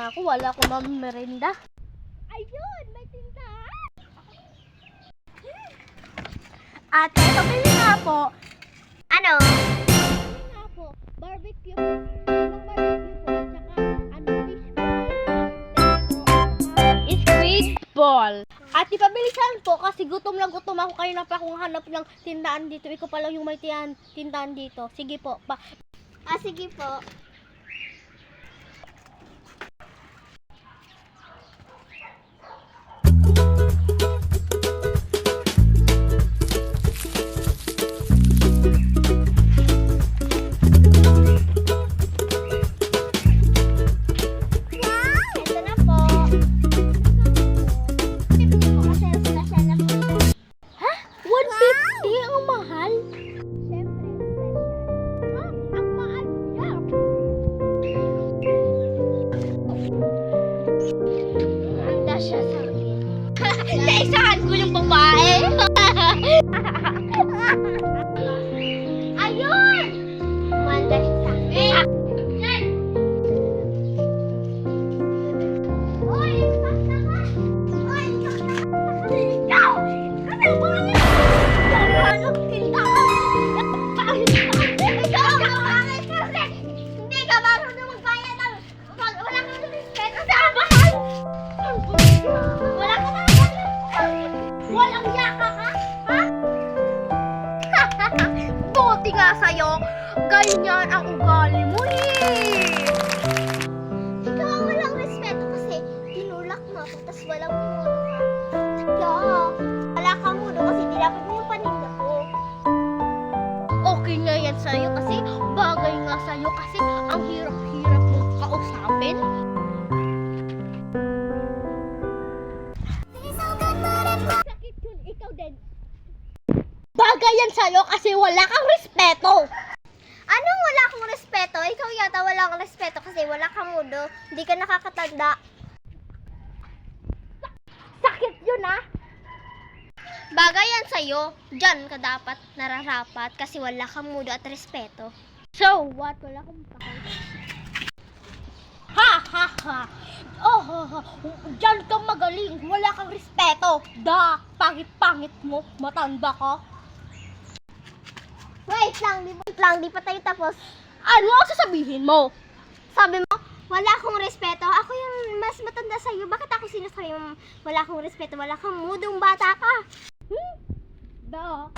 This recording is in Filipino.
na ako. Wala akong mamerinda. Ayun! May tindahan! Ate, pabili nga po. Ano? Pabili nga po. Barbecue po. Ibang barbecue po. Tsaka squid ball. Ate, pabilisan po kasi gutom na gutom ako. Kanina pa akong hanap ng tindahan dito. Ikaw pa lang yung may tindahan dito. Sige po. Sige po. Ito na po. Kasi na po. Ha? 150? Ang mahal? Siyempre, Ha? Ang mahal niya. handa siya sa akin. Naisahan ko yung babae. Ayun! Handa siya sa akin. Uy, sakta ka! Uy, sakta ka! Ikaw! Kasi ang mga Anong tindahan? Ikaw ang pangit kasi hindi ka marunong magbayad ng wala kang respeto sa mahal! Wala ka na walang yaka ka? Ha? Buti nga sa'yo. Ganyan ang ugali mo eh. Ikaw ang walang respeto kasi tinulak mo ako tas walang mudo ka. Duh! Wala kang mudo kasi tinapit mo yung paninda ko. Okay nga yan sa'yo kasi bagay nga sa'yo kasi ang hirap-hirap mong kausapin. Sakit yun, ikaw din. Bagay yan sa'yo kasi wala kang respeto. Anong wala akong respeto? Ikaw yata wala kang respeto kasi wala kang mudo. Hindi ka nakakatanda. Sakit yun ah. Bagay yan sa'yo. Diyan ka dapat nararapat kasi wala kang mudo at respeto. So what? Wala kang pakay. Ha ha ha. Oh, ha, ha. Diyan kang magaling. Wala kang respeto. Da, pangit-pangit mo. Matanda ka. Wait lang, di pa tayo tapos. Ano ang sasabihin mo? Sabi mo, wala akong respeto. Ako yung mas matanda sa'yo. Bakit ako sinasabi mo wala akong respeto? Wala kang mudong bata ka. Da.